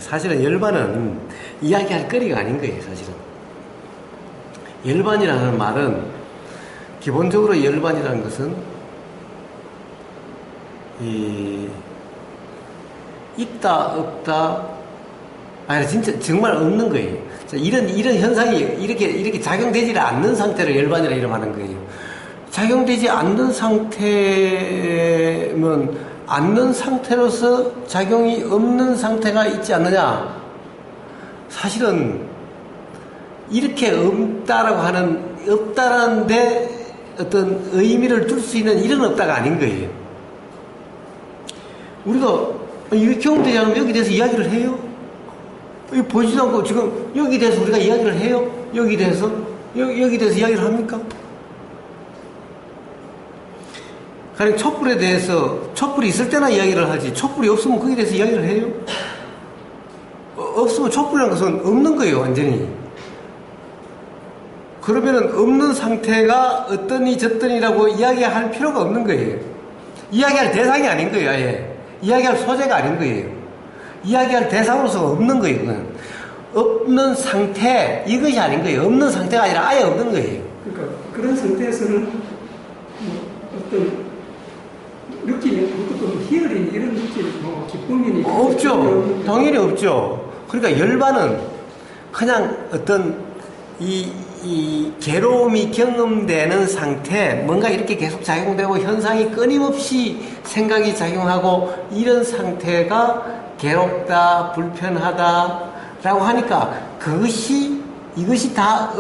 사실은 열반은 이야기할 거리가 아닌 거예요, 사실은. 열반이라는 말은, 기본적으로 열반이라는 것은, 있다, 없다, 아니, 진짜, 정말 없는 거예요. 이런 현상이 이렇게 작용되지 않는 상태를 열반이라 이름하는 거예요. 작용되지 않는 상태면, 않는 상태로서 작용이 없는 상태가 있지 않느냐? 사실은, 이렇게 없다라는데 어떤 의미를 둘 수 있는 이런 없다가 아닌 거예요. 우리가, 이게 경험되지 않으면 여기 대해서 이야기를 해요? 보지도 않고 지금 여기 대해서 우리가 이야기를 해요? 여기 대해서 이야기를 합니까? 가령 촛불에 대해서 촛불이 있을 때나 이야기를 하지 촛불이 없으면 거기에 대해서 이야기를 해요? 없으면 촛불이라는 것은 없는 거예요, 완전히. 그러면은 없는 상태가 어떠니 저떠니라고 이야기할 필요가 없는 거예요. 이야기할 대상이 아닌 거예요, 아예. 이야기할 소재가 아닌 거예요. 이야기할 대상으로서 없는 거예요, 그건. 없는 상태, 이것이 아닌 거예요. 없는 상태가 아니라 아예 없는 거예요. 그러니까 그런 상태에서는 어떤 느낌이, 어떤 희열이 이런 느낌, 기쁨이니 없죠. 당연히 없죠. 그러니까 열반은 그냥 어떤 이 괴로움이 경험되는 상태, 뭔가 이렇게 계속 작용되고 현상이 끊임없이 생각이 작용하고 이런 상태가 괴롭다, 불편하다라고 하니까 이것이 다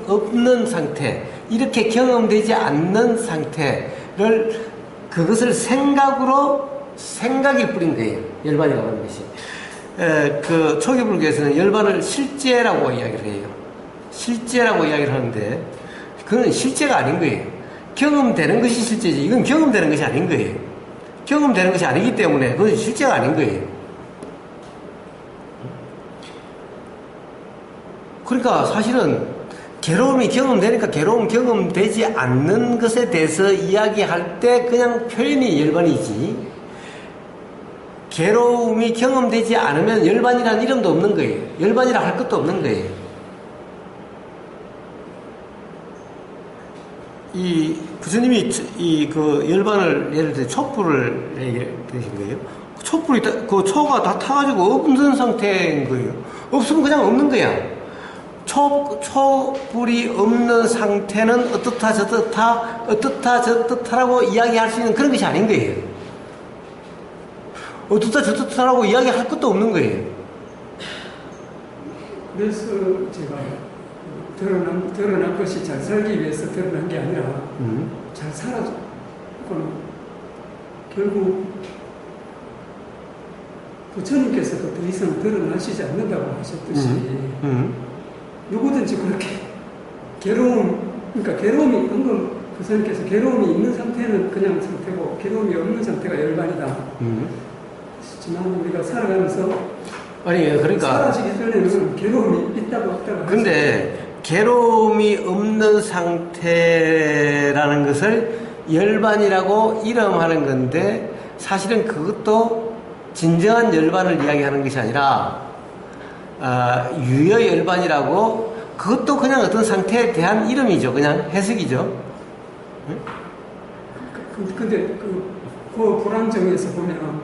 없는 상태, 이렇게 경험되지 않는 상태를 그것을 생각일 뿐인 거예요. 열반이라고 하는 것이. 그 초기불교에서는 열반을 실제라고 이야기를 해요. 실제라고 이야기를 하는데 그건 실제가 아닌 거예요. 경험되는 것이 실제지. 이건 경험되는 것이 아닌 거예요. 경험되는 것이 아니기 때문에 그건 실제가 아닌 거예요. 그러니까 사실은 괴로움이 경험되니까 괴로움 경험되지 않는 것에 대해서 이야기할 때 그냥 표현이 열반이지, 괴로움이 경험되지 않으면 열반이라는 이름도 없는 거예요. 열반이라 할 것도 없는 거예요. 부처님이 그 열반을 예를 들어 촛불을 얘기하신 거예요. 촛불이 그 초가 다 타가지고 없는 상태인 거예요. 없으면 그냥 없는 거야. 촛불이 없는 상태는 어떻다 저떻다라고 이야기할 수 있는 그런 것이 아닌 거예요. 어떻다 저떻다라고 이야기할 것도 없는 거예요. 그래서 제가 드러난 것이 잘 살기 위해서 드러난 게 아니라 잘 살아서 결국 부처님께서도 더 이상 드러나시지 않는다고 하셨듯이 누구든지 그렇게 그러니까 괴로움이 방금 부처님께서 괴로움이 있는 상태는 그냥 상태고 괴로움이 없는 상태가 열반이다. 하지만 우리가 살아가면서 그러니까 사라지기 전에는 괴로움이 있다고 없다고. 근데 괴로움이 없는 상태라는 것을 열반이라고 이름하는 건데 사실은 그것도 진정한 열반을 이야기하는 것이 아니라 유여열반이라고, 그것도 그냥 어떤 상태에 대한 이름이죠. 그냥 해석이죠. 근데 그 불안정에서 보면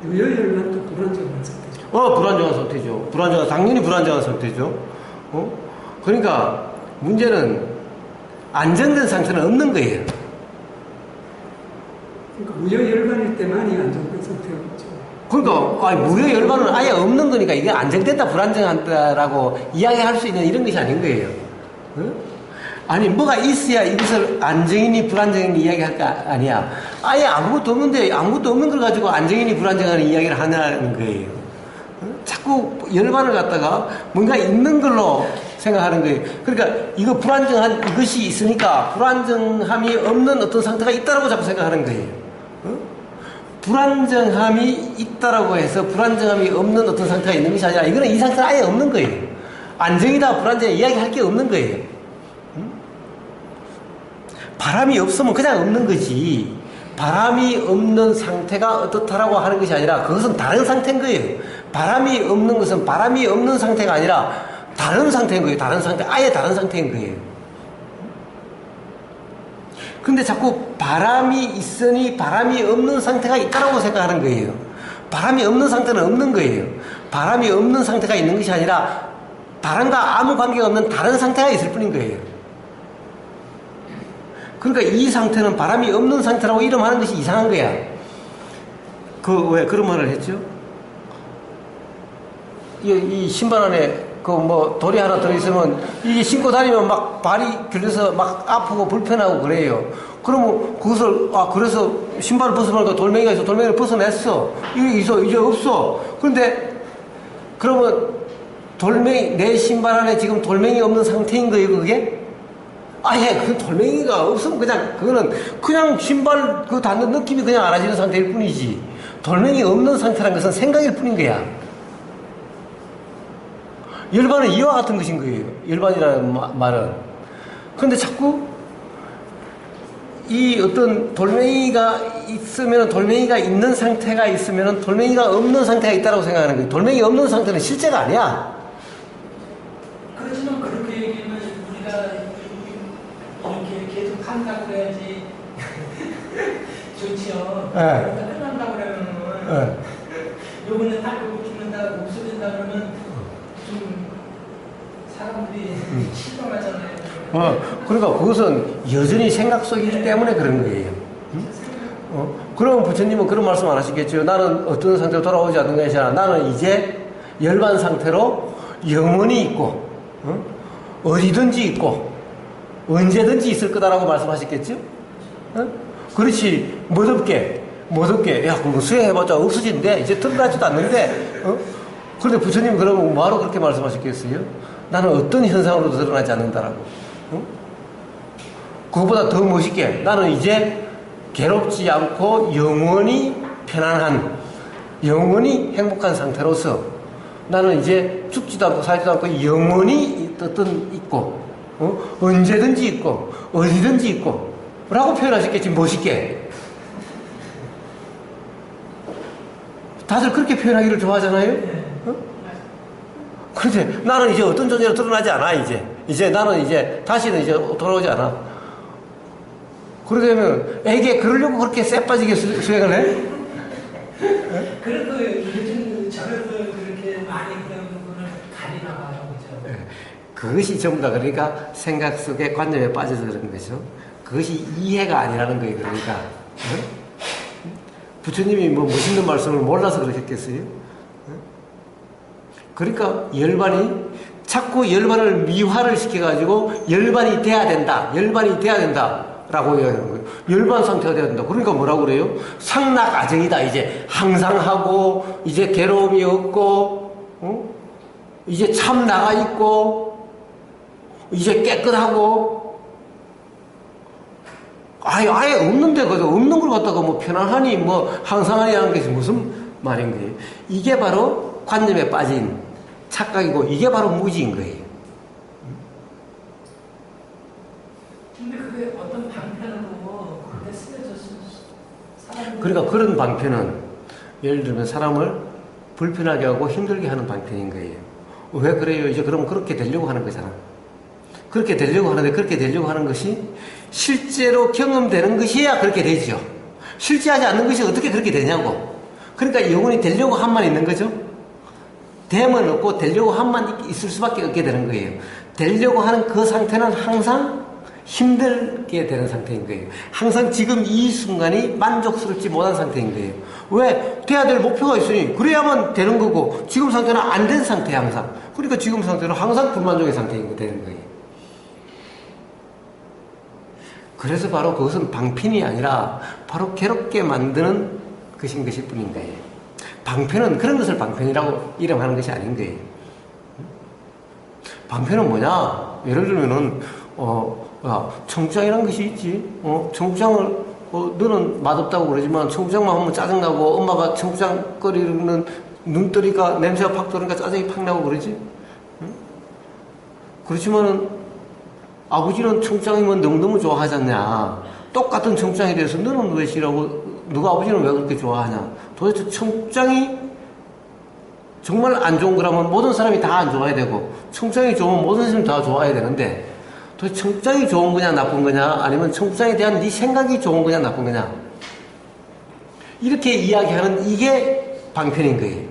유여열반도 불안정한 상태죠. 불안정한 상태죠. 당연히 불안정한 상태죠. 그러니까 문제는 안정된 상태는 없는 거예요. 그러니까 무여열반일 때만이 안정된 상태였죠. 그러니까 무여열반은 아예 없는 거니까 이게 안정됐다 불안정하다라고 이야기할 수 있는 이런 것이 아닌 거예요. 아니 뭐가 있어야 이것을 안정이니 불안정이니 이야기할 거 아니야. 아예 아무것도 없는데 아무것도 없는 걸 가지고 안정이니 불안정하니 이야기를 하냐는 거예요. 자꾸 열반을 갖다가 뭔가 있는 걸로 생각하는 거예요. 그러니까 이거 불안정한 이것이 있으니까 불안정함이 없는 어떤 상태가 있다라고 자꾸 생각하는 거예요. 불안정함이 있다라고 해서 불안정함이 없는 어떤 상태가 있는 것이 아니라 이거는 이 상태는 아예 없는 거예요. 안정이다 불안정이다 이야기할 게 없는 거예요. 바람이 없으면 그냥 없는 거지. 바람이 없는 상태가 어떻다라고 하는 것이 아니라 그것은 다른 상태인 거예요. 바람이 없는 것은 바람이 없는 상태가 아니라 다른 상태인 거예요. 다른 상태, 아예 다른 상태인 거예요. 근데 자꾸 바람이 있으니 바람이 없는 상태가 있다라고 생각하는 거예요. 바람이 없는 상태는 없는 거예요. 바람이 없는 상태가 있는 것이 아니라 바람과 아무 관계가 없는 다른 상태가 있을 뿐인 거예요. 그러니까 이 상태는 바람이 없는 상태라고 이름하는 것이 이상한 거야. 왜 그런 말을 했죠? 이 신발 안에 돌이 하나 들어있으면 이게 신고 다니면 막 발이 결려서 막 아프고 불편하고 그래요. 그러면 그것을, 그래서 신발을 벗어보니까 돌멩이가 있어. 돌멩이를 벗어냈어. 이제 없어. 그런데 그러면 내 신발 안에 지금 돌멩이 없는 상태인 거예요, 그게? 그 돌멩이가 없으면 그냥 신발 닿는 느낌이 그냥 알아지는 상태일 뿐이지. 돌멩이 없는 상태란 것은 생각일 뿐인 거야. 열반은 이와 같은 것인 거예요. 열반이라는 말은. 그런데 자꾸 이 어떤 돌멩이가 있으면 돌멩이가 있는 상태가 있으면 돌멩이가 없는 상태가 있다고 생각하는 거예요. 돌멩이 없는 상태는 실제가 아니야. 그렇지만 그렇게 얘기하면 우리가 이렇게 계속 한다고 해야지 좋지요. 네. 끝난다고 그러면은 네. 요번에 탈거고 죽는다, 없어진다 그러면 좀 사람들이 실망하잖아요. 그러니까 그것은 여전히 생각 속이기 때문에 그런 거예요. 그럼 부처님은 그런 말씀 안 하시겠죠. 나는 어떤 상태로 돌아오지 않는 것이 아니라 나는 이제 열반 상태로 영원히 있고, 어디든지 있고, 언제든지 있을 거다라고 말씀하셨겠죠? 그렇지, 멋없게. 그거 수행해봤자 없어진대. 이제 드러나지도 않는데, 그런데 부처님은 그러면 뭐하러 그렇게 말씀하셨겠어요? 나는 어떤 현상으로도 드러나지 않는다라고. 그것보다 더 멋있게 나는 이제 괴롭지 않고 영원히 편안한, 영원히 행복한 상태로서 나는 이제 죽지도 않고 살지도 않고 영원히 있고, 언제든지 있고 어디든지 있고 라고 표현하셨겠지. 멋있게. 다들 그렇게 표현하기를 좋아하잖아요. 그런데 나는 이제 어떤 존재로 드러나지 않아. 이제 나는 이제 다시는 이제 돌아오지 않아. 그러게 되면 애게 그러려고 그렇게 쎄빠지게 수행을 해? 그래도 요즘 저래도 그렇게 많이 그런 부분을 가리나 봐요. 그죠? 그것이 전부 다 그러니까 생각 속에 관념에 빠져서 그런 거죠. 그것이 이해가 아니라는 거예요. 그러니까 부처님이 뭐 멋있는 말씀을 몰라서 그러셨겠어요? 그러니까 열반이 자꾸 열반을 미화를 시켜가지고 열반이 돼야 된다 라고 이야기하는 거예요. 열반 상태가 돼야 된다. 그러니까 뭐라고 그래요? 상락아정이다. 이제 항상 하고 이제 괴로움이 없고 이제 참 나가 있고 이제 깨끗하고 아예 없는데 그래도 없는 걸 갖다가 뭐 편안하니 뭐 항상하니 하는 것이 무슨 말인 거예요? 이게 바로 관념에 빠진 착각이고 이게 바로 무지인 거예요. 근데 그게 어떤 방편으로 그렇게 쓰여졌을 사람이 그러니까 그런 방편은 예를 들면 사람을 불편하게 하고 힘들게 하는 방편인 거예요. 왜 그래요? 이제 그럼 그렇게 되려고 하는 거잖아. 그렇게 되려고 하는데 그렇게 되려고 하는 것이 실제로 경험되는 것이야 그렇게 되죠. 실제하지 않는 것이 어떻게 그렇게 되냐고. 그러니까 영원히 되려고 한만 있는 거죠. 됨은 없고 되려고 한만 있을 수밖에 없게 되는 거예요. 되려고 하는 그 상태는 항상 힘들게 되는 상태인 거예요. 항상 지금 이 순간이 만족스럽지 못한 상태인 거예요. 왜? 돼야 될 목표가 있으니 그래야만 되는 거고 지금 상태는 안 된 상태야 항상. 그러니까 지금 상태는 항상 불만족의 상태인 거 되는 거예요. 그래서 바로 그것은 방편이 아니라 바로 괴롭게 만드는 것인 것일 뿐인 거예요. 방편은 그런 것을 방편이라고 이름하는 것이 아닌 거예요. 방편은 뭐냐? 예를 들면은 청국장이라는 것이 있지. 청국장을 너는 맛없다고 그러지만 청국장만 하면 짜증나고 엄마가 청국장 끓이는 눈떠리가 냄새가 팍 도니까 짜증이 팍 나고 그러지. 그렇지만은 아버지는 청국장이면 너무너무 좋아하지 않냐. 똑같은 청국장에 대해서 너는 왜 싫어하고 누가 아버지는 왜 그렇게 좋아하냐? 도대체 청국장이 정말 안 좋은 거라면 모든 사람이 다 안 좋아야 되고 청국장이 좋으면 모든 사람이 다 좋아야 되는데 도대체 청국장이 좋은 거냐 나쁜 거냐 아니면 청국장에 대한 네 생각이 좋은 거냐 나쁜 거냐 이렇게 이야기하는 이게 방편인 거예요.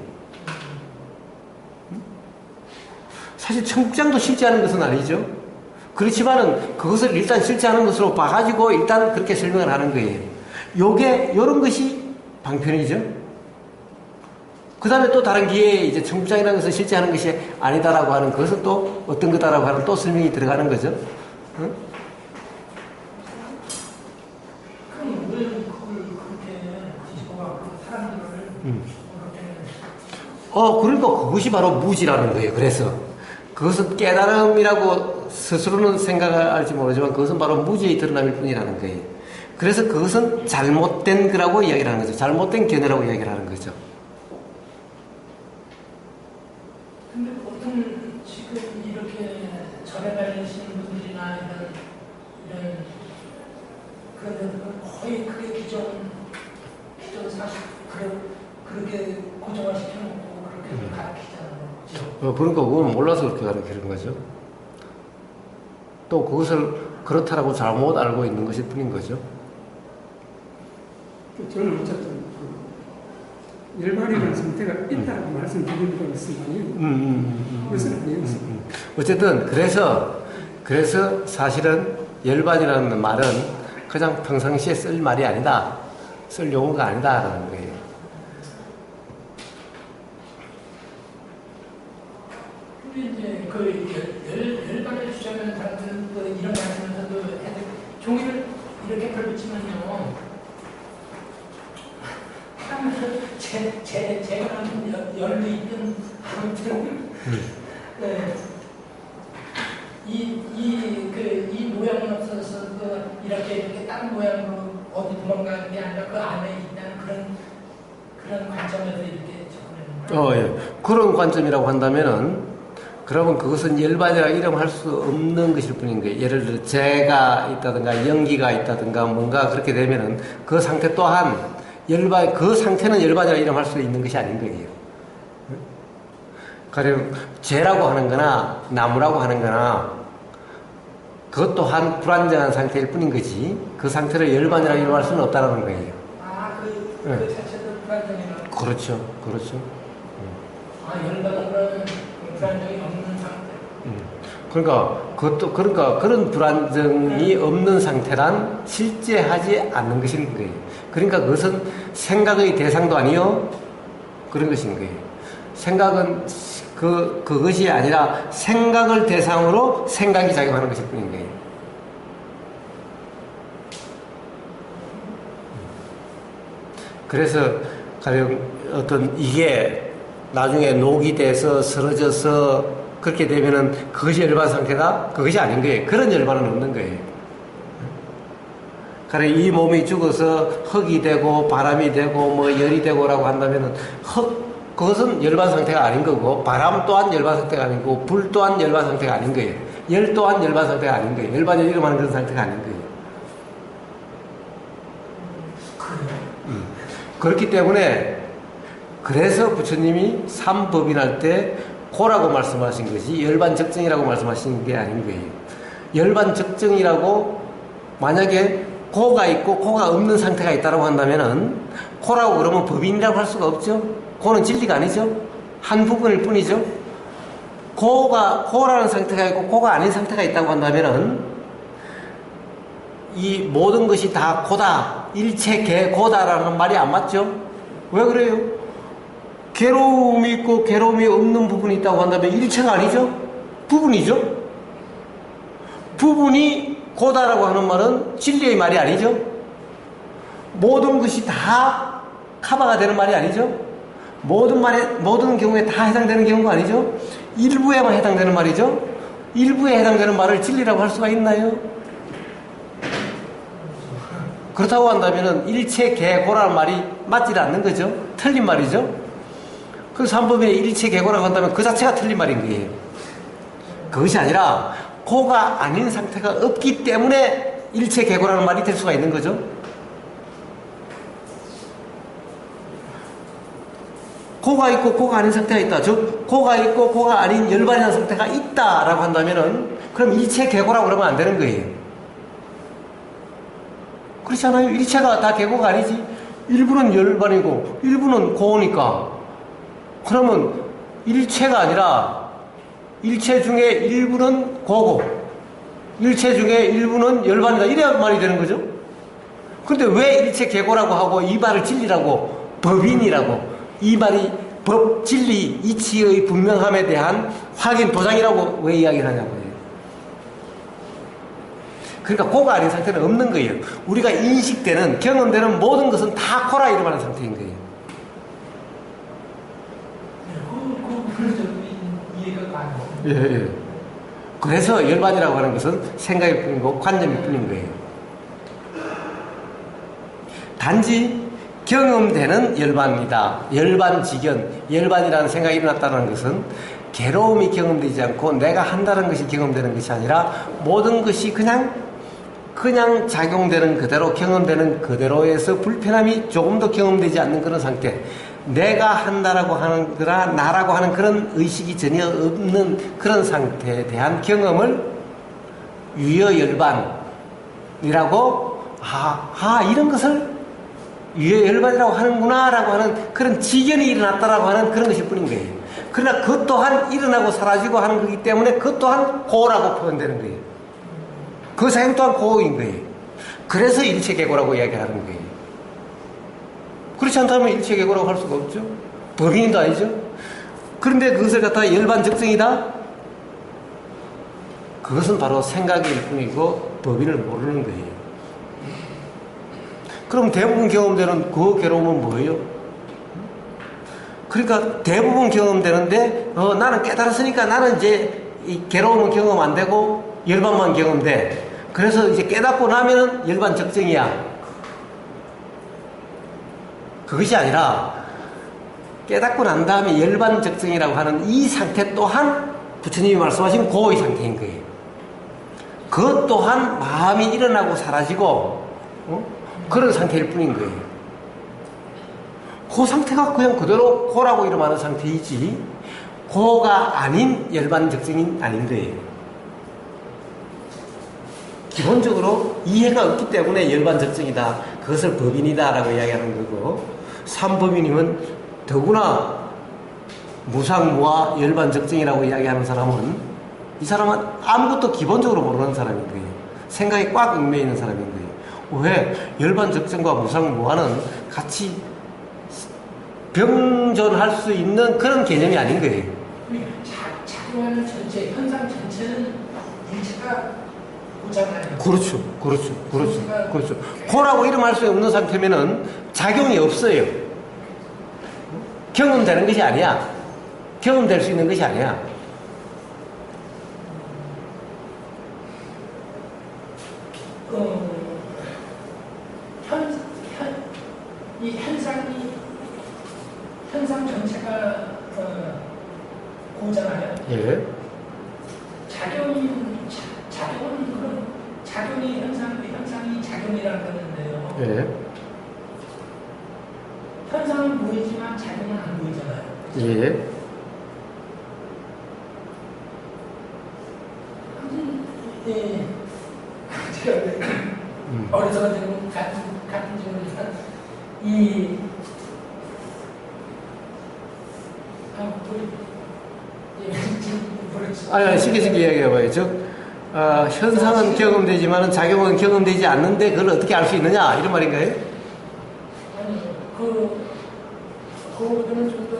사실 청국장도 실제하는 것은 아니죠. 그렇지만은 그것을 일단 실제하는 것으로 봐가지고 일단 그렇게 설명을 하는 거예요. 요런 것이 방편이죠. 그 다음에 또 다른 기회에 이제 청국장이라는 것은 실제하는 것이 아니다라고 하는 그것은 또 어떤 거다라고 하는 또 설명이 들어가는 거죠. 응? 그럼 왜 그걸 그렇게 뒤집어 갖고 사람들을 그렇게 그러니까 그것이 바로 무지라는 거예요. 그래서 그것은 깨달음이라고 스스로는 생각할지 모르지만 그것은 바로 무지의 드러남일 뿐이라는 거예요. 그래서 그것은 잘못된 거라고 이야기를 하는 거죠. 잘못된 견해라고 이야기를 하는 거죠. 근데 보통 지금 이렇게 절에 다니시는 분들이나 이런 그런 거의 그게 기존 사실 그렇게 고정화 시켜놓고 그렇게 가르치잖아요. 그러니까 그건 몰라서 그렇게 가르치는 거죠. 또 그것을 그렇다라고 잘못 알고 있는 것일 뿐인 거죠. 저는 어쨌든 열반이라는 상태가 있다고 말씀드리는 것은 아니고 그것은 아니었습니다. 어쨌든 그래서 사실은 열반이라는 말은 그냥 평상시에 쓸 말이 아니다. 쓸 용어가 아니다라는 거예요. 근데 이제 그 열반을 주장하는 사람들은 또 이런 말씀에서도 종이를 이렇게 펼치면요. 제가 열도 있든 아무튼 네. 이 모양은 없어서 이렇게 딱 모양으로 어디 도망가는 게 아니라 그 안에 있다는 그런 관점에서 이렇게 접근하는 거예요. 예. 그런 관점이라고 한다면은 그러면 그것은 열반이라 이름할 수 없는 것일 뿐인 거예요. 예를 들어 재가 있다든가 연기가 있다든가 뭔가 그렇게 되면은 그 상태 또한 열반, 그 상태는 열반이라 이름할 수 있는 것이 아닌 거예요. 가령 재라고 하는 거나 나무라고 하는 거나 그것 또한 불안정한 상태일 뿐인 거지 그 상태를 열반이라 이름할 수는 없다는 거예요. 그 자체도 불안정이라는 그렇죠. 열반은 그러면 불안정이 없는 상태. 그러니까 그런 불안정이 없는 상태란 실제하지 않는 것인 거예요. 그러니까 그것은 생각의 대상도 아니요 그런 것인 거예요. 생각은 그것이 아니라 생각을 대상으로 생각이 작용하는 것일 뿐인 거예요. 그래서 가령 어떤 이게 나중에 녹이 돼서 쓰러져서 그렇게 되면은 그것이 열반 상태다? 그것이 아닌 거예요. 그런 열반은 없는 거예요. 가령 이 몸이 죽어서 흙이 되고 바람이 되고 뭐 열이 되고라고 한다면은 그것은 열반 상태가 아닌 거고 바람 또한 열반 상태가 아니고 불 또한 열반 상태가 아닌 거예요. 열 또한 열반 상태가 아닌 거예요. 열반을 이름하는 그런 상태가 아닌 거예요. 그렇기 때문에 그래서 부처님이 삼법인할 때 고라고 말씀하신 것이 열반적정이라고 말씀하신 게 아닌 거예요. 열반적정이라고 만약에 고가 있고 고가 없는 상태가 있다고 한다면은 고라고 그러면 법인이라고 할 수가 없죠. 고는 진리가 아니죠. 한 부분일 뿐이죠. 고라는 상태가 있고 고가 아닌 상태가 있다고 한다면은 이 모든 것이 다 고다, 일체 개고다라는 말이 안 맞죠. 왜 그래요? 괴로움이 있고 괴로움이 없는 부분이 있다고 한다면 일체가 아니죠. 부분이죠. 부분이 고다라고 하는 말은 진리의 말이 아니죠. 모든 것이 다 커버가 되는 말이 아니죠. 모든 경우에 다 해당되는 경우가 아니죠. 일부에만 해당되는 말이죠. 일부에 해당되는 말을 진리라고 할 수가 있나요? 그렇다고 한다면 일체 개고라는 말이 맞지 않는 거죠. 틀린 말이죠. 그 삼법인의 일체 개고라고 한다면 그 자체가 틀린 말인 거예요. 그것이 아니라 고가 아닌 상태가 없기 때문에 일체계고라는 말이 될 수가 있는 거죠. 고가 있고 고가 아닌 상태가 있다. 즉 고가 있고 고가 아닌 열반이라는 상태가 있다라고 한다면은 그럼 일체계고라고 그러면 안 되는 거예요. 그렇지 않아요? 일체가 다 계고가 아니지. 일부는 열반이고 일부는 고니까 그러면 일체가 아니라 일체 중에 일부는 고고 일체 중에 일부는 열반이다. 이래야 말이 되는 거죠. 그런데 왜 일체계고라고 하고 이 말을 진리라고 법인이라고 이 말이 법, 진리, 이치의 분명함에 대한 확인, 도장이라고 왜 이야기를 하냐고요. 그러니까 고가 아닌 상태는 없는 거예요. 우리가 인식되는, 경험되는 모든 것은 다 고라 이름하는 상태인 거예요. 그래서 이해가 가요. 예. 그래서 열반이라고 하는 것은 생각일 뿐이고 관념일 뿐인 거예요. 단지 경험되는 열반이다. 열반직연, 열반이라는 생각이 일어났다는 것은 괴로움이 경험되지 않고 내가 한다는 것이 경험되는 것이 아니라 모든 것이 그냥 작용되는 그대로, 경험되는 그대로에서 불편함이 조금도 경험되지 않는 그런 상태. 내가 한다라고 하는 거나 나라고 하는 그런 의식이 전혀 없는 그런 상태에 대한 경험을 유여열반이라고, 이런 것을 유여열반이라고 하는구나 라고 하는 그런 지견이 일어났다라고 하는 그런 것일 뿐인 거예요. 그러나 그것 또한 일어나고 사라지고 하는 거기 때문에 그것 또한 고라고 표현되는 거예요. 그 사용 또한 고인 거예요. 그래서 일체계고라고 이야기하는 거예요. 그렇지 않다면 일체계고라고 할 수가 없죠. 법인도 아니죠. 그런데 그것을 갖다가 열반적정이다? 그것은 바로 생각일 뿐이고 법인을 모르는 거예요. 그럼 대부분 경험되는 그 괴로움은 뭐예요? 그러니까 대부분 경험되는데 나는 깨달았으니까 나는 이제 이 괴로움은 경험 안 되고 열반만 경험돼. 그래서 이제 깨닫고 나면은 열반적정이야. 그것이 아니라 깨닫고 난 다음에 열반적정이라고 하는 이 상태 또한 부처님이 말씀하신 고의 상태인 거예요. 그것 또한 마음이 일어나고 사라지고 그런 상태일 뿐인 거예요. 그 상태가 그냥 그대로 고라고 이름하는 상태이지 고가 아닌 열반적정이 아닌 거예요. 기본적으로 이해가 없기 때문에 열반적정이다. 그것을 법인이다 라고 이야기하는 거고, 삼법인이면 더구나 무상무화 열반적정이라고 이야기하는 사람은 이 사람은 아무것도 기본적으로 모르는 사람인 거예요. 생각이 꽉 얽매여 있는 사람인 거예요. 왜? 열반적정과 무상무화는 같이 병존할 수 있는 그런 개념이 아닌 거예요. 작용하는 전체, 현상 전체는 일체가 고장나요. 그렇죠. 고라고 이름할 수 없는 상태면은 작용이 없어요. 경험되는 것이 아니야. 경험될 수 있는 것이 아니야. 이 현상 전체가 고잖아요. 예. 작용이 현상이 작용이라는 건데요. 예. 현상은 보이지만 작용은 안 보이잖아요. 예. 예. 제가 어려서 지금 같은 질문이지만 아니, 쉽게 이야기해봐요. 즉, 현상은 경험되지만 작용은 경험되지 않는데 그걸 어떻게 알 수 있느냐? 이런 말인가요? 아니, 그거는 좀 더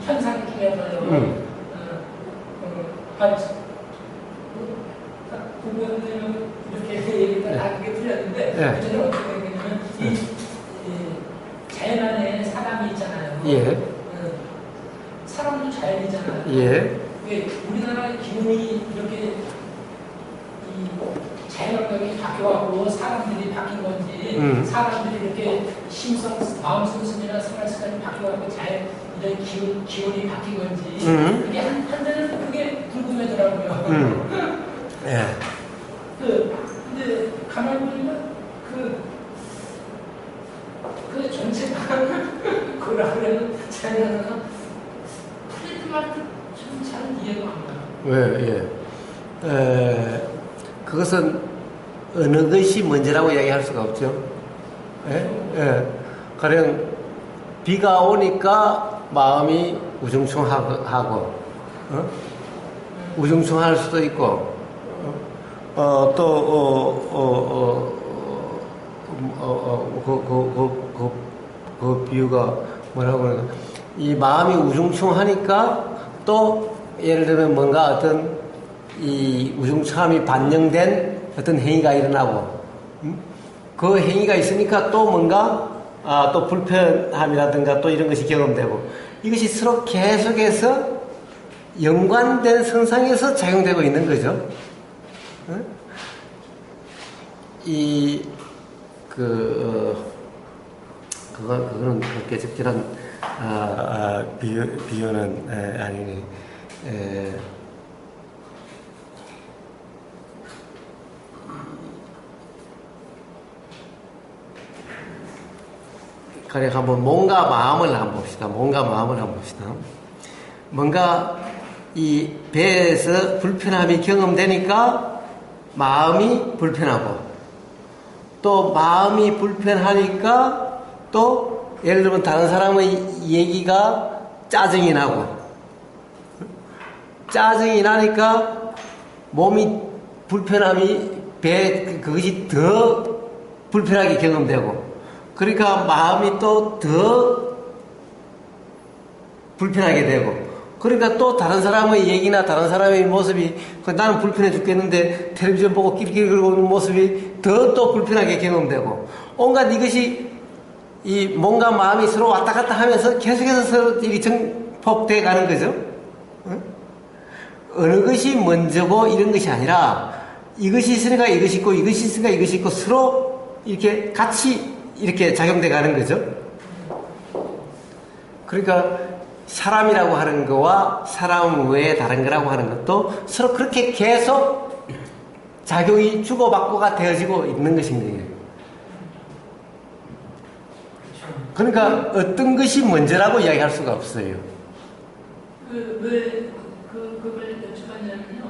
현상 중에서요. 보면은 이렇게 얘기가 다 그게 틀렸는데, 그전에 어떻게 되냐면, 자연 안에 사람이 있잖아요. 예. 사람도 자연이잖아요. 예. 우리나라 기운이 이렇게 자연 환경이 바뀌어갖고 사람들이 바뀐 건지, 사람들이 이렇게 마음 심성이나 생활 습관이 바뀌어갖고 이런 기운이 바뀐 건지, 그게 한때는 그게 궁금하더라고요. 예. 근데 가만히 보니까 그 전체가 그라 그러면 자기가 프레드 말도 좀 잘 이해가 안 가요. 왜, 그것은 어느 것이 먼저라고 이야기할 수가 없죠. 예? 가령 비가 오니까 마음이 우중충하고, 우중충할 수도 있고, 그 비유가 뭐라고 그러나, 이 마음이 우중충하니까 또 예를 들면 뭔가 어떤 이 우중충함이 반영된 어떤 행위가 일어나고, 그 행위가 있으니까 또 뭔가 또 불편함이라든가 또 이런 것이 경험되고, 이것이 서로 계속해서 연관된 선상에서 작용되고 있는 거죠. 그거는 그렇게 적절한 비유는 아니니. 그래, 한번 몸과 마음을 한번 봅시다. 뭔가 이 배에서 불편함이 경험되니까 마음이 불편하고, 또 마음이 불편하니까 또 예를 들면 다른 사람의 얘기가 짜증이 나고, 짜증이 나니까 몸이 불편함이 그것이 더 불편하게 경험되고, 그러니까 마음이 또 더 불편하게 되고, 그러니까 또 다른 사람의 얘기나 다른 사람의 모습이, 나는 불편해 죽겠는데 텔레비전 보고 끼리끼리 그러고 있는 모습이 더 또 불편하게 경험되고, 온갖 이것이 이 몸과 마음이 서로 왔다 갔다 하면서 계속해서 서로 일이 정폭돼 가는 거죠. 어느 것이 먼저고 이런 것이 아니라, 이것이 있으니까 이것이 있고 이것이 있으니까 이것이 있고 서로 이렇게 같이 이렇게 작용돼 가는 거죠. 그러니까 사람이라고 하는 거와 사람 외에 다른 거라고 하는 것도 서로 그렇게 계속 작용이 주고받고가 되어지고 있는 것인 거예요. 그러니까 어떤 것이 먼저라고 이야기할 수가 없어요. 그걸 여쭤봤냐면요.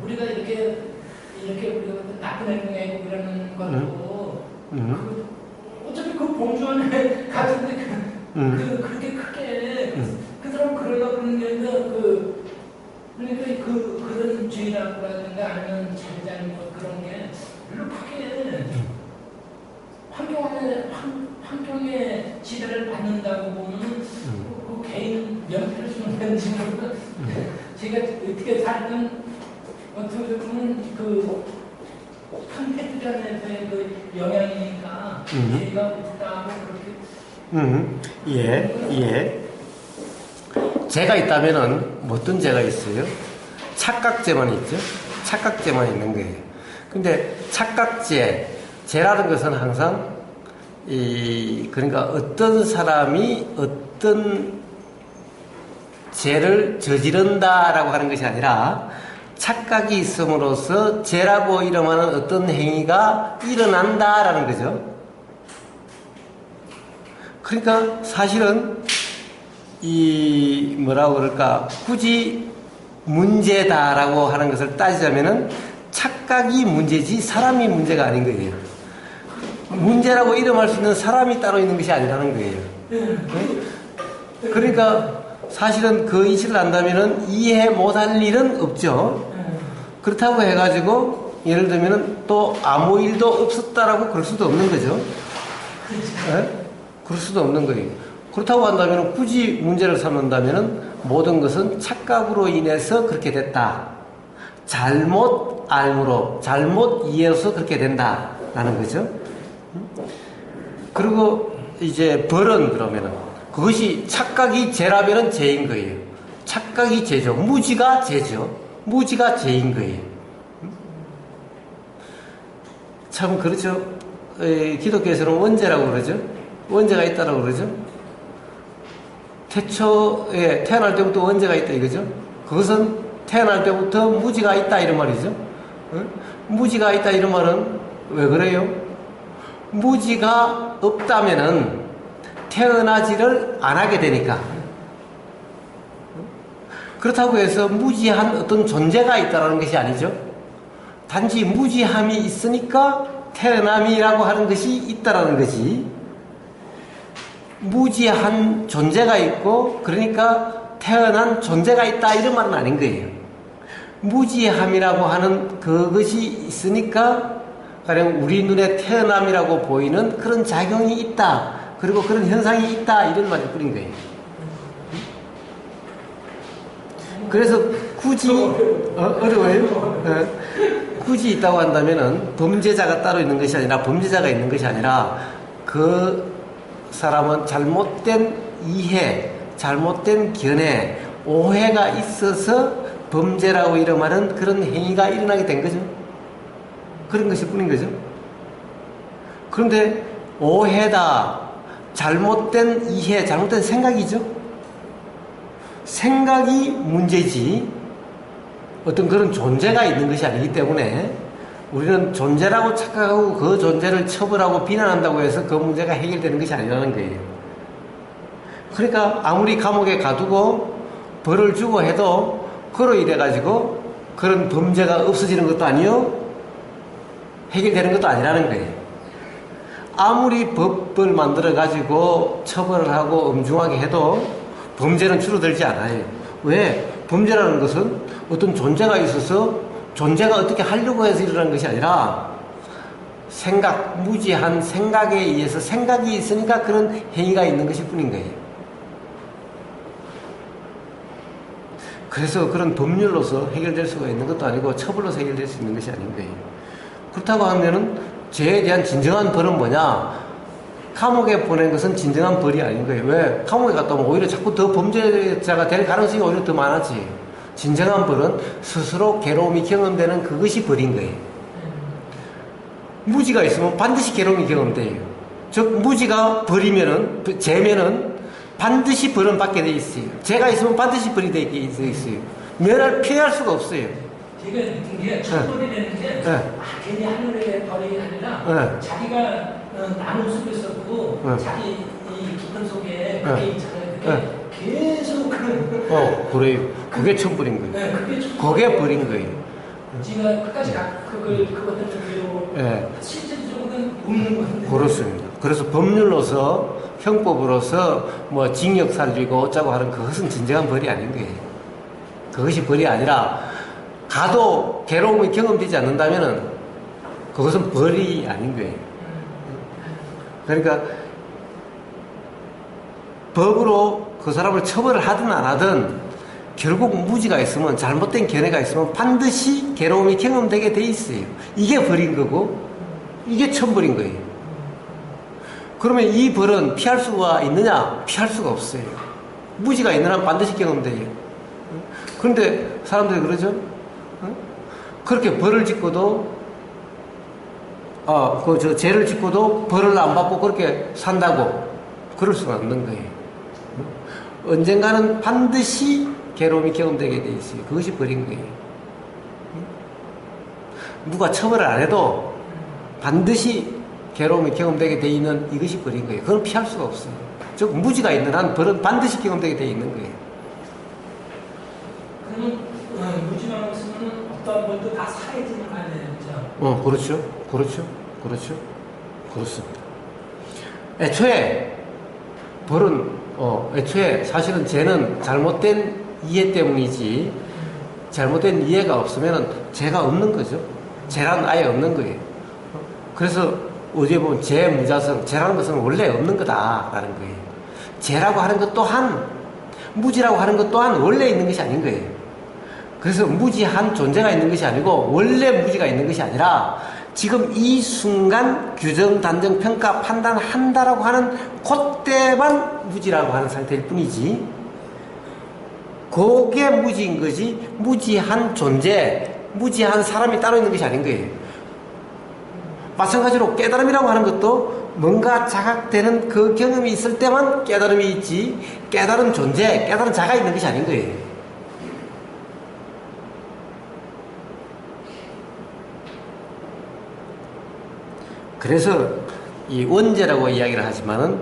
우리가 이렇게 우리가 나쁜 행동하고 그러는 것도 어차피 그 봉주안에 가진데 그렇게 크게 그 사람 그러려고 그러는 게 아니라 그러니까 그런 죄라든가 아니면 잘잘못 그런 게 별로 크게 환경의 지배를 받는다고 보면 그 개인 연패를 주는 건지 제가 어떻게 살든 어떻게 보면 그 판테트전의 그 영향이니까 제가 못다고 그렇게 예. 죄가 있다면은 어떤 죄가 있어요? 착각죄만 있죠. 착각죄만 있는 거예요. 근데 죄라는 것은 항상 그러니까 어떤 사람이 어떤 죄를 저지른다라고 하는 것이 아니라, 착각이 있음으로써 죄라고 이름하는 어떤 행위가 일어난다라는 거죠. 그러니까 사실은 뭐라고 그럴까, 굳이 문제다라고 하는 것을 따지자면은 착각이 문제지 사람이 문제가 아닌 거예요. 문제라고 이름할 수 있는 사람이 따로 있는 것이 아니라는 거예요. 그러니까 사실은 그 이치를 안다면은 이해 못할 일은 없죠. 그렇다고 해가지고 예를 들면은 또 아무 일도 없었다라고 그럴 수도 없는 거죠. 그럴 수도 없는 거예요. 그렇다고 한다면 굳이 문제를 삼는다면 모든 것은 착각으로 인해서 그렇게 됐다. 잘못 알므로, 잘못 이해로서 그렇게 된다라는 거죠. 그리고 이제 벌은 그러면은 그것이 착각이 죄라면은 죄인 거예요. 착각이 죄죠. 무지가 죄죠. 무지가 죄인 거예요. 참 그렇죠. 기독교에서는 원죄라고 그러죠. 원죄가 있다라고 그러죠. 태초에 태어날 때부터 원죄가 있다 이거죠. 그것은 태어날 때부터 무지가 있다 이런 말이죠. 무지가 있다 이런 말은 왜 그래요? 무지가 없다면은 태어나지를 안 하게 되니까. 그렇다고 해서 무지한 어떤 존재가 있다는 것이 아니죠. 단지 무지함이 있으니까 태어남이라고 하는 것이 있다라는 거지. 무지한 존재가 있고 그러니까 태어난 존재가 있다 이런 말은 아닌 거예요. 무지함이라고 하는 그것이 있으니까 가령 우리 눈에 태어남이라고 보이는 그런 작용이 있다. 그리고 그런 현상이 있다 이런 말을 뿌린 거예요. 그래서 굳이 어려워요? 굳이 있다고 한다면은 범죄자가 따로 있는 것이 아니라 범죄자가 있는 것이 아니라 그 사람은 잘못된 이해, 잘못된 견해, 오해가 있어서 범죄라고 이름하는 그런 행위가 일어나게 된 거죠. 그런 것이 뿐인 거죠. 그런데 오해다, 잘못된 이해, 잘못된 생각이죠. 생각이 문제지 어떤 그런 존재가 있는 것이 아니기 때문에 우리는 존재라고 착각하고 그 존재를 처벌하고 비난한다고 해서 그 문제가 해결되는 것이 아니라는 거예요. 그러니까 아무리 감옥에 가두고 벌을 주고 해도 그로 인해 가지고 그런 범죄가 없어지는 것도 아니요 해결되는 것도 아니라는 거예요. 아무리 법을 만들어 가지고 처벌을 하고 엄중하게 해도 범죄는 줄어들지 않아요. 왜? 범죄라는 것은 어떤 존재가 있어서 존재가 어떻게 하려고 해서 일어나는 것이 아니라 생각, 무지한 생각에 의해서 생각이 있으니까 그런 행위가 있는 것일 뿐인 거예요. 그래서 그런 법률로서 해결될 수가 있는 것도 아니고 처벌로서 해결될 수 있는 것이 아닌 거예요. 그렇다고 하면은 죄에 대한 진정한 벌은 뭐냐? 감옥에 보낸 것은 진정한 벌이 아닌 거예요. 왜? 감옥에 갔다 오면 오히려 자꾸 더 범죄자가 될 가능성이 오히려 더 많아지. 진정한 벌은 스스로 괴로움이 경험되는 그것이 벌인 거예요. 무지가 있으면 반드시 괴로움이 경험돼요. 즉 무지가 벌이면은, 죄면은 반드시 벌은 받게 돼 있어요. 죄가 있으면 반드시 벌이 돼 있어요. 피할 수가 없어요. 제가 느낀 게 처벌이라는 게 괜히 하늘의 벌이 아니라 자기가 나무 속에 있었고 자기 이 깊은 속에 그게 있잖아요. 그게 계속 그래요. 그게 천벌인 거예요. 네, 그게 벌인 거예요. 지가 끝까지 그것들 좀 실질적으로는 없는 건데. 그렇습니다. 그래서 법률로서 형법으로서 뭐 징역 살리고 어쩌고 하는 그것은 진정한 벌이 아닌 거예요. 그것이 벌이 아니라 가도 괴로움이 경험되지 않는다면은 그것은 벌이 아닌 거예요. 그러니까 법으로 그 사람을 처벌을 하든 안 하든 결국 무지가 있으면 잘못된 견해가 있으면 반드시 괴로움이 경험되게 돼 있어요. 이게 벌인 거고 이게 천벌인 거예요. 그러면 이 벌은 피할 수가 있느냐? 피할 수가 없어요. 무지가 있는 한 반드시 경험돼요. 그런데 사람들이 그러죠? 그렇게 벌을 짓고도 죄를 짓고도 벌을 안 받고 그렇게 산다고 그럴 수는 없는 거예요. 언젠가는 반드시 괴로움이 경험되게 돼 있어요. 그것이 벌인 거예요. 누가 처벌을 안 해도 반드시 괴로움이 경험되게 돼 있는 이것이 벌인 거예요. 그건 피할 수가 없어요. 즉 무지가 있는 한 벌은 반드시 경험되게 돼 있는 거예요. 그러면 무지만 없으면 어떤 벌도 다 사해지는 거 아니에요, 그렇죠? 그렇습니다. 애초에 벌은 애초에 사실은 죄는 잘못된 이해 때문이지 잘못된 이해가 없으면 죄가 없는 거죠. 죄란 아예 없는 거예요. 그래서 어디에 보면 죄 무자성, 죄라는 것은 원래 없는 거다라는 거예요. 죄라고 하는 것 또한 무지라고 하는 것 또한 원래 있는 것이 아닌 거예요. 그래서 무지한 존재가 있는 것이 아니고 원래 무지가 있는 것이 아니라 지금 이 순간 규정, 단정, 평가, 판단한다라고 하는 그때만 무지라고 하는 상태일 뿐이지 그게 무지인 거지 무지한 존재, 무지한 사람이 따로 있는 것이 아닌 거예요. 마찬가지로 깨달음이라고 하는 것도 뭔가 자각되는 그 경험이 있을 때만 깨달음이 있지 깨달은 존재, 깨달은 자가 있는 것이 아닌 거예요. 그래서 이 원죄라고 이야기를 하지만은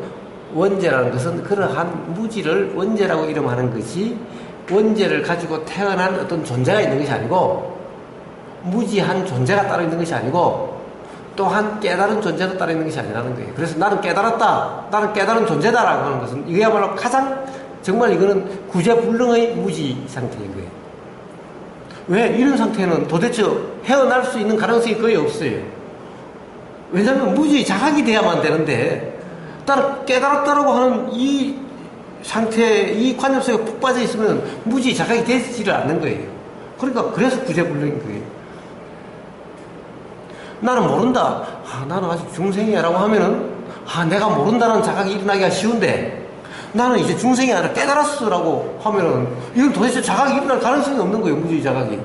원죄라는 것은 그러한 무지를 원죄라고 이름하는 것이 원죄를 가지고 태어난 어떤 존재가 있는 것이 아니고 무지한 존재가 따로 있는 것이 아니고 또한 깨달은 존재도 따로 있는 것이 아니라는 거예요. 그래서 나는 깨달았다. 나는 깨달은 존재다라고 하는 것은 이거야말로 가장 정말 이거는 구제불능의 무지 상태인 거예요. 왜? 이런 상태는 도대체 헤어날 수 있는 가능성이 거의 없어요. 왜냐하면 무지 자각이 돼야만 되는데 나는 깨달았다라고 하는 이 상태, 이 관념 속에 푹 빠져 있으면 무지 자각이 되지를 않는 거예요. 그러니까 그래서 구제불능인 거예요. 나는 모른다. 나는 아직 중생이야 라고 하면은 내가 모른다는 자각이 일어나기가 쉬운데 나는 이제 중생이 아니라 깨달았어 라고 하면은 이건 도대체 자각이 일어날 가능성이 없는 거예요. 무지 자각이.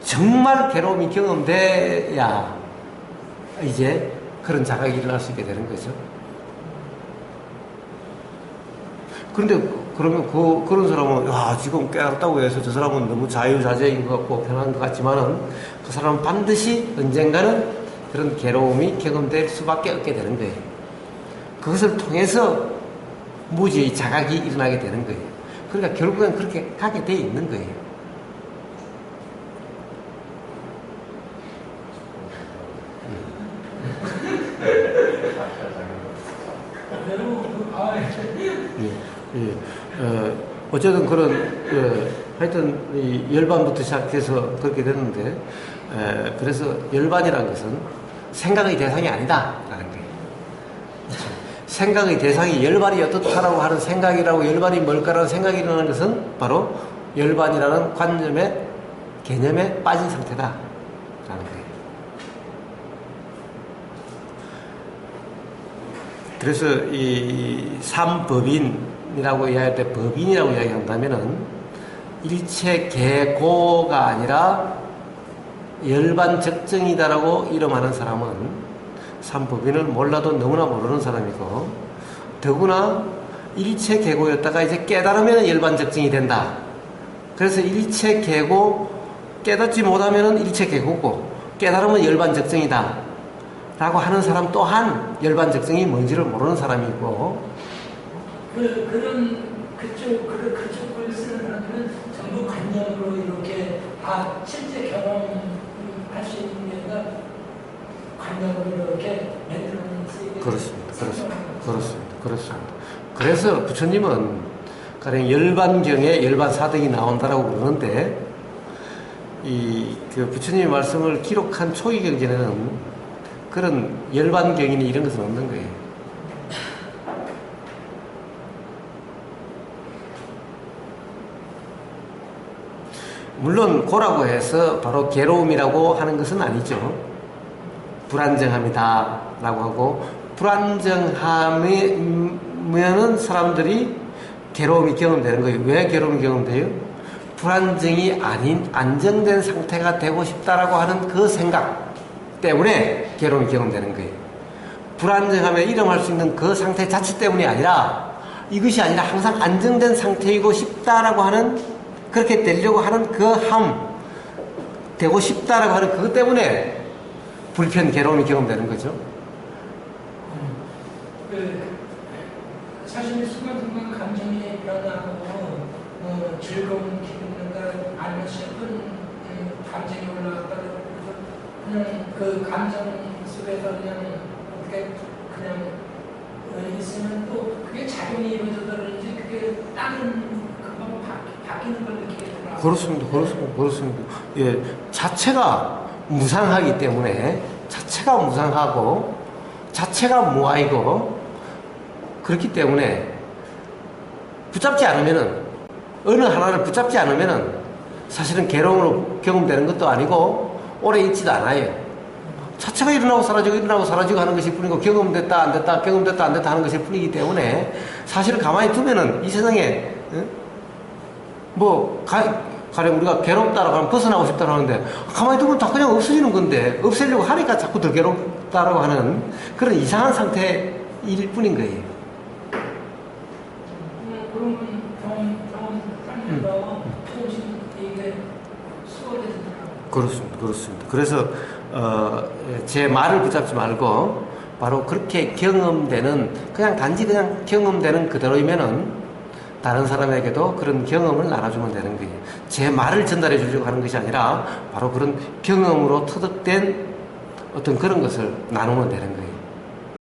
정말 괴로움이 경험돼야 이제 그런 자각이 일어날 수 있게 되는 거죠. 그런데 그러면 그런 사람은 지금 깨달았다고 해서 저 사람은 너무 자유자재인 것 같고 편한 것 같지만은 그 사람은 반드시 언젠가는 그런 괴로움이 경험될 수밖에 없게 되는 거예요. 그것을 통해서 무지의 자각이 일어나게 되는 거예요. 그러니까 결국엔 그렇게 가게 돼 있는 거예요. 어쨌든 그런 하여튼 이 열반부터 시작해서 그렇게 됐는데 그래서 열반이라는 것은 생각의 대상이 아니다라는 거예요. 생각의 대상이 열반이 어떻다라고 하는 생각이라고 열반이 뭘까라는 생각이 일어나는 것은 바로 열반이라는 관념의 개념에 빠진 상태다라는 거예요. 그래서 이 삼법인이라고 이야기할 때 법인이라고 이야기한다면은 일체 개고가 아니라 열반적정이다라고 이름하는 사람은 삼법인을 몰라도 너무나 모르는 사람이고 더구나 일체 개고였다가 이제 깨달으면 열반적정이 된다. 그래서 일체 개고 깨닫지 못하면 일체 개고고 깨달으면 열반적정이다 라고 하는 사람 또한 열반적정이 뭔지를 모르는 사람이고 그쪽을 쓰는 사람들은 전부 관념으로 이렇게 실제 경험할 수 있는 게가 관념으로 이렇게 만들어내는 그렇습니다. 그래서 부처님은 가령 열반경에 열반사등이 나온다라고 그러는데 그 부처님의 말씀을 기록한 초기 경전에는 그런 열반경이니 이런 것은 없는 거예요. 물론 고라고 해서 바로 괴로움이라고 하는 것은 아니죠. 불안정함이다 라고 하고 불안정함이면은 사람들이 괴로움이 경험되는 거예요. 왜 괴로움이 경험돼요? 불안정이 아닌 안정된 상태가 되고 싶다라고 하는 그 생각 때문에 괴로움이 경험되는 거예요. 불안정함에 이름할 수 있는 그 상태 자체 때문이 아니라 이것이 아니라 항상 안정된 상태이고 싶다라고 하는 그렇게 되려고 하는 그 되고 싶다라고 하는 그것 때문에 불편, 괴로움이 경험되는 거죠. 사실 순간순간 감정이 변화하고 즐거운 기분인가 아니면 슬픈 감정이 올라갔다 그냥 그 감정 속에서 그냥 어떻게 그냥 있으면 또 그게 작용이 이루어져서든지 그게 다른 그거 바뀌는 걸 느끼게 되더라고요. 그렇습니다. 예, 자체가 무상하기 때문에 자체가 무상하고 자체가 무아이고 그렇기 때문에 붙잡지 않으면은 어느 하나를 붙잡지 않으면은 사실은 괴로움으로 경험되는 것도 아니고 오래 있지도 않아요. 자체가 일어나고 사라지고 하는 것일 뿐이고 경험됐다 안 됐다 하는 것일 뿐이기 때문에 사실은 가만히 두면은 이 세상에 가령 우리가 괴롭다라고 하면 벗어나고 싶다고 하는데 가만히 두면 다 그냥 없어지는 건데 없애려고 하니까 자꾸 더 괴롭다라고 하는 그런 이상한 상태일 뿐인 거예요. 그러면 병원 살면서 조금씩 이게 수월해지더라고요. 그렇습니다. 그래서 제 말을 붙잡지 말고 바로 그렇게 경험되는 그냥 단지 그냥 경험되는 그대로이면은 다른 사람에게도 그런 경험을 나눠주면 되는 거예요. 제 말을 전달해 주려고 하는 것이 아니라 바로 그런 경험으로 터득된 어떤 그런 것을 나누면 되는 거예요.